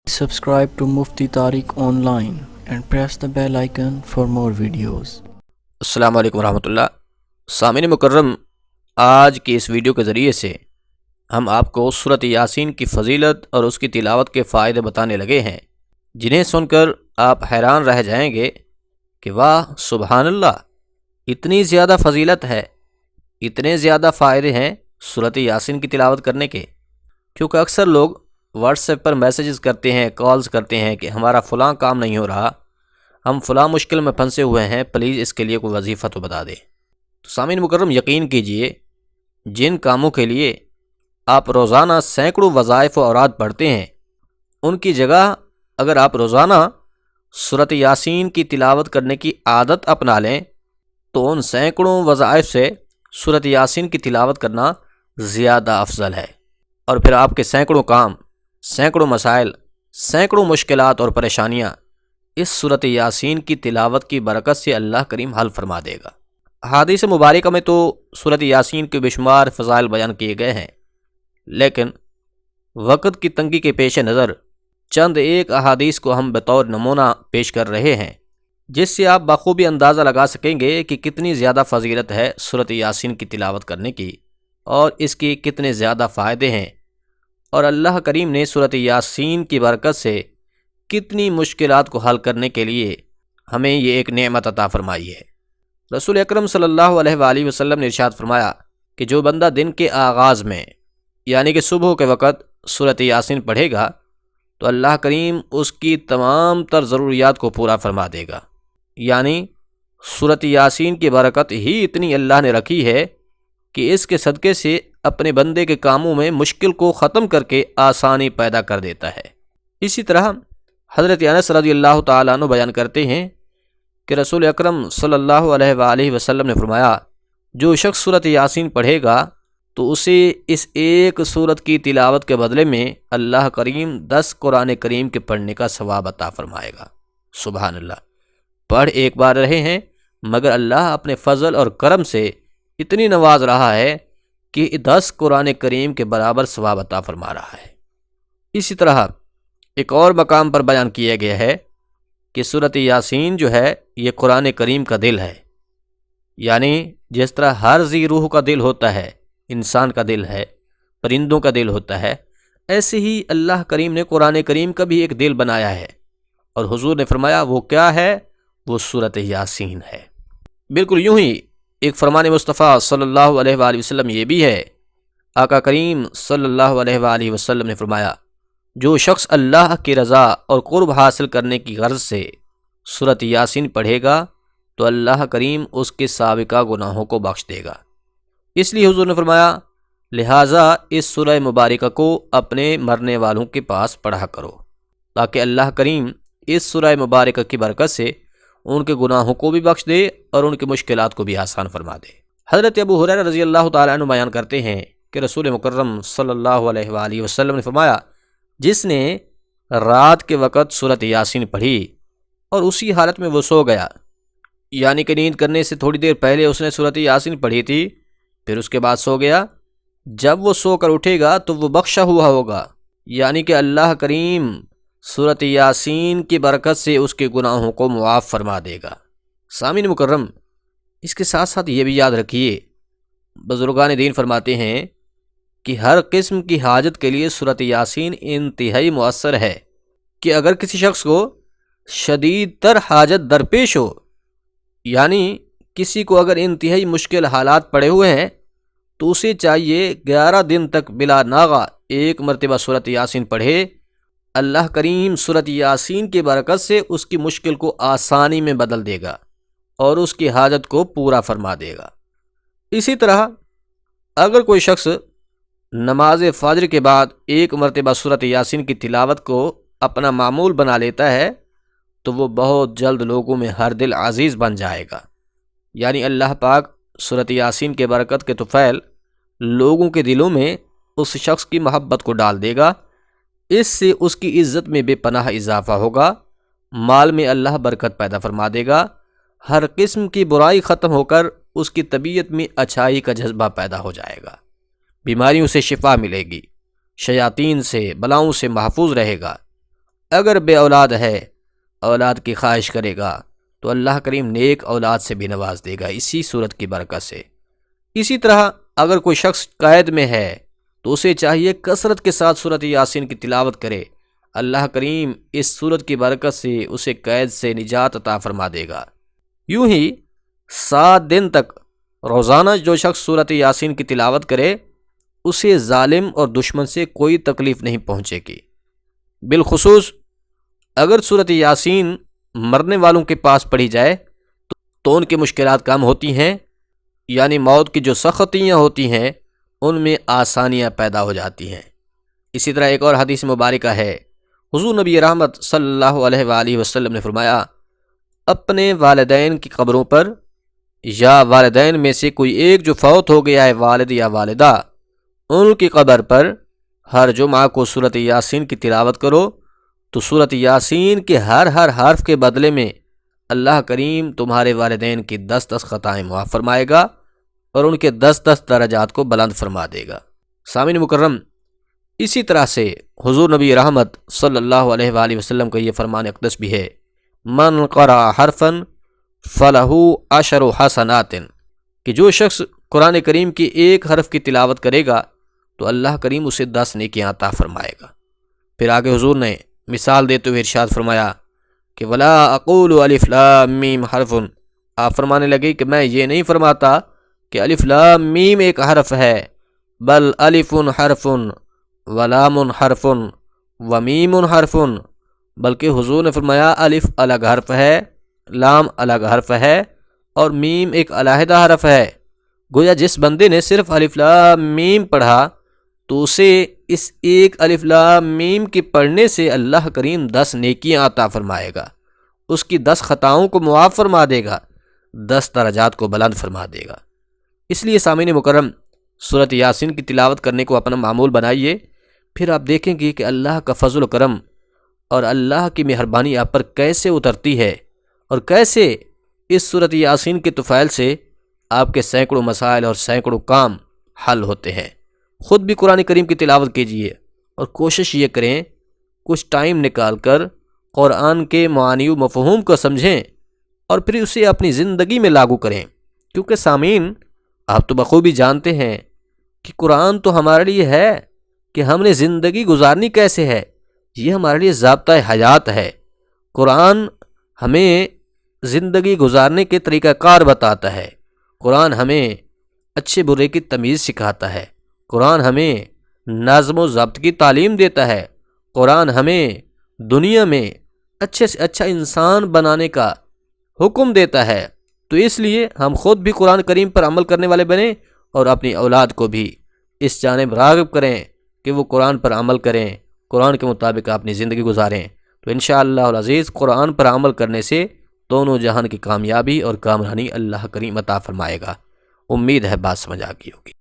Subscribe to Mufti Tariq Online and press the bell icon for more videos. السلام علیکم ورحمۃ اللہ۔ سامعین مکرم، آج کی اس ویڈیو کے ذریعے سے ہم آپ کو سورۃ یاسین کی فضیلت اور اس کی تلاوت کے فائدے بتانے لگے ہیں، جنہیں سن کر آپ حیران رہ جائیں گے کہ واہ سبحان اللہ، اتنی زیادہ فضیلت ہے، اتنے زیادہ فائدے ہیں سورۃ یاسین کی تلاوت کرنے کے۔ کیونکہ اکثر لوگ واٹس ایپ پر میسیجز کرتے ہیں، کالز کرتے ہیں کہ ہمارا فلاں کام نہیں ہو رہا، ہم فلاں مشکل میں پھنسے ہوئے ہیں، پلیز اس کے لیے کوئی وظیفہ تو بتا دیں۔ تو سامعین مکرم، یقین کیجئے، جن کاموں کے لیے آپ روزانہ سینکڑوں وظائف و اوراد پڑھتے ہیں، ان کی جگہ اگر آپ روزانہ سورۃ یاسین کی تلاوت کرنے کی عادت اپنا لیں تو ان سینکڑوں وظائف سے سورۃ یاسین کی تلاوت کرنا زیادہ افضل ہے، اور پھر آپ کے سینکڑوں کام، سینکڑوں مسائل، سینکڑوں مشکلات اور پریشانیاں اس سورۃ یاسین کی تلاوت کی برکت سے اللہ کریم حل فرما دے گا۔ احادیث مبارکہ میں تو سورۃ یاسین کے بے شمار فضائل بیان کیے گئے ہیں، لیکن وقت کی تنگی کے پیش نظر چند ایک احادیث کو ہم بطور نمونہ پیش کر رہے ہیں، جس سے آپ بخوبی اندازہ لگا سکیں گے کہ کتنی زیادہ فضیلت ہے سورۃ یاسین کی تلاوت کرنے کی، اور اس کی کتنے زیادہ فائدے ہیں، اور اللہ کریم نے سورۃ یاسین کی برکت سے کتنی مشکلات کو حل کرنے کے لیے ہمیں یہ ایک نعمت عطا فرمائی ہے۔ رسول اکرم صلی اللہ علیہ وآلہ وسلم نے ارشاد فرمایا کہ جو بندہ دن کے آغاز میں یعنی کہ صبح کے وقت سورۃ یاسین پڑھے گا تو اللہ کریم اس کی تمام تر ضروریات کو پورا فرما دے گا۔ یعنی سورۃ یاسین کی برکت ہی اتنی اللہ نے رکھی ہے کہ اس کے صدقے سے اپنے بندے کے کاموں میں مشکل کو ختم کر کے آسانی پیدا کر دیتا ہے۔ اسی طرح حضرت انس رضی اللہ تعالیٰ عنہ بیان کرتے ہیں کہ رسول اکرم صلی اللہ علیہ وآلہ وسلم نے فرمایا، جو شخص سورۃ یاسین پڑھے گا تو اسے اس ایک سورت کی تلاوت کے بدلے میں اللہ کریم 10 قرآن کریم کے پڑھنے کا ثواب عطا فرمائے گا۔ سبحان اللہ، پڑھ ایک بار رہے ہیں مگر اللہ اپنے فضل اور کرم سے اتنی نواز رہا ہے کہ 10 قرآن کریم کے برابر ثواب عطا فرما رہا ہے۔ اسی طرح ایک اور مقام پر بیان کیا گیا ہے کہ سورۃ یاسین جو ہے یہ قرآن کریم کا دل ہے۔ یعنی جس طرح ہر ذی روح کا دل ہوتا ہے، انسان کا دل ہے، پرندوں کا دل ہوتا ہے، ایسے ہی اللہ کریم نے قرآن کریم کا بھی ایک دل بنایا ہے، اور حضور نے فرمایا وہ کیا ہے؟ وہ سورۃ یاسین ہے۔ بالکل یوں ہی ایک فرمان مصطفیٰ صلی اللہ علیہ وآلہ وسلم یہ بھی ہے، آقا کریم صلی اللہ علیہ وآلہ وسلم نے فرمایا، جو شخص اللہ کی رضا اور قرب حاصل کرنے کی غرض سے سورۃ یاسین پڑھے گا تو اللہ کریم اس کے سابقہ گناہوں کو بخش دے گا۔ اس لیے حضور نے فرمایا، لہٰذا اس سورہ مبارکہ کو اپنے مرنے والوں کے پاس پڑھا کرو تاکہ اللہ کریم اس سورہ مبارکہ کی برکت سے ان کے گناہوں کو بھی بخش دے اور ان کی مشکلات کو بھی آسان فرما دے۔ حضرت ابو ہریرہ رضی اللہ تعالیٰ عنہ بیان کرتے ہیں کہ رسول مکرم صلی اللہ علیہ وآلہ وسلم نے فرمایا، جس نے رات کے وقت سورۃ یاسین پڑھی اور اسی حالت میں وہ سو گیا، یعنی کہ نیند کرنے سے تھوڑی دیر پہلے اس نے سورۃ یاسین پڑھی تھی، پھر اس کے بعد سو گیا، جب وہ سو کر اٹھے گا تو وہ بخشا ہوا ہوگا، یعنی کہ اللہ کریم سورۃ یاسین کی برکت سے اس کے گناہوں کو معاف فرما دے گا۔ سامعین مکرم، اس کے ساتھ ساتھ یہ بھی یاد رکھیے، بزرگان دین فرماتے ہیں کہ ہر قسم کی حاجت کے لیے سورۃ یاسین انتہائی مؤثر ہے، کہ اگر کسی شخص کو شدید تر حاجت درپیش ہو، یعنی کسی کو اگر انتہائی مشکل حالات پڑے ہوئے ہیں تو اسے چاہیے 11 دن تک بلا ناغہ ایک مرتبہ سورۃ یاسین پڑھے۔ اللہ کریم سورۃ یاسین کی برکت سے اس کی مشکل کو آسانی میں بدل دے گا اور اس کی حاجت کو پورا فرما دے گا۔ اسی طرح اگر کوئی شخص نماز فجر کے بعد ایک مرتبہ سورۃ یاسین کی تلاوت کو اپنا معمول بنا لیتا ہے تو وہ بہت جلد لوگوں میں ہر دل عزیز بن جائے گا۔ یعنی اللہ پاک سورۃ یاسین کے برکت کے طفیل لوگوں کے دلوں میں اس شخص کی محبت کو ڈال دے گا، اس سے اس کی عزت میں بے پناہ اضافہ ہوگا، مال میں اللہ برکت پیدا فرما دے گا، ہر قسم کی برائی ختم ہو کر اس کی طبیعت میں اچھائی کا جذبہ پیدا ہو جائے گا، بیماریوں سے شفا ملے گی، شیاطین سے بلاؤں سے محفوظ رہے گا، اگر بے اولاد ہے، اولاد کی خواہش کرے گا تو اللہ کریم نیک اولاد سے بھی نواز دے گا اسی صورت کی برکت سے۔ اسی طرح اگر کوئی شخص قید میں ہے تو اسے چاہیے کثرت کے ساتھ سورۃ یاسین کی تلاوت کرے، اللہ کریم اس سورت کی برکت سے اسے قید سے نجات عطا فرما دے گا۔ یوں ہی 7 دن تک روزانہ جو شخص سورۃ یاسین کی تلاوت کرے اسے ظالم اور دشمن سے کوئی تکلیف نہیں پہنچے گی۔ بالخصوص اگر سورۃ یاسین مرنے والوں کے پاس پڑھی جائے تو ان کی مشکلات کم ہوتی ہیں، یعنی موت کی جو سختیاں ہوتی ہیں ان میں آسانیاں پیدا ہو جاتی ہیں۔ اسی طرح ایک اور حدیث مبارکہ ہے، حضور نبی رحمت صلی اللہ علیہ وآلہ وسلم نے فرمایا، اپنے والدین کی قبروں پر یا والدین میں سے کوئی ایک جو فوت ہو گیا ہے، والد یا والدہ، ان کی قبر پر ہر جمعہ کو سورۃ یاسین کی تلاوت کرو تو سورۃ یاسین کے ہر حرف کے بدلے میں اللہ کریم تمہارے والدین کی 10 خطائیں معاف فرمائے گا اور ان کے 10 درجات کو بلند فرما دے گا۔ سامعین مکرم، اسی طرح سے حضور نبی رحمت صلی اللہ علیہ وآلہ وسلم کا یہ فرمان اقدس بھی ہے، من قرأ حرفا فلہ 10 حسنات، کہ جو شخص قرآن کریم کی ایک حرف کی تلاوت کرے گا تو اللہ کریم اسے 10 نیکیاں عطا فرمائے گا۔ پھر آگے حضور نے مثال دیتے ہوئے ارشاد فرمایا کہ ولا اقول الف لام میم حرف، آپ فرمانے لگے کہ میں یہ نہیں فرماتا کہ الف لام میم ایک حرف ہے، بل الف حرف ولام حرف ومیم حرف، بلکہ حضور نے فرمایا الف الگ حرف ہے، لام الگ حرف ہے اور میم ایک علیحدہ حرف ہے۔ گویا جس بندے نے صرف الف لام میم پڑھا تو اسے اس ایک الف لام میم کے پڑھنے سے اللہ کریم 10 نیکیاں عطا فرمائے گا، اس کی 10 خطاؤں کو معاف فرما دے گا، 10 درجات کو بلند فرما دے گا۔ اس لیے سامعین مکرم، سورۃ یاسین کی تلاوت کرنے کو اپنا معمول بنائیے، پھر آپ دیکھیں گے کہ اللہ کا فضل و کرم اور اللہ کی مہربانی آپ پر کیسے اترتی ہے اور کیسے اس سورۃ یاسین کے طفیل سے آپ کے سینکڑوں مسائل اور سینکڑوں کام حل ہوتے ہیں۔ خود بھی قرآن کریم کی تلاوت کیجیے اور کوشش یہ کریں کچھ ٹائم نکال کر قرآن کے معانی و مفہوم کو سمجھیں اور پھر اسے اپنی زندگی میں لاگو کریں، کیونکہ سامعین آپ تو بخوبی جانتے ہیں کہ قرآن تو ہمارے لیے ہے کہ ہم نے زندگی گزارنی کیسے ہے، یہ ہمارے لیے ضابطۂ حیات ہے۔ قرآن ہمیں زندگی گزارنے کے طریقہ کار بتاتا ہے، قرآن ہمیں اچھے برے کی تمیز سکھاتا ہے، قرآن ہمیں نظم و ضبط کی تعلیم دیتا ہے، قرآن ہمیں دنیا میں اچھے سے اچھا انسان بنانے کا حکم دیتا ہے۔ تو اس لیے ہم خود بھی قرآن کریم پر عمل کرنے والے بنیں اور اپنی اولاد کو بھی اس جانب راغب کریں کہ وہ قرآن پر عمل کریں، قرآن کے مطابق اپنی زندگی گزاریں۔ تو انشاءاللہ العزیز قرآن پر عمل کرنے سے دونوں جہان کی کامیابی اور کامرانی اللہ کریم عطا فرمائے گا۔ امید ہے بات سمجھ آ گئی ہوگی۔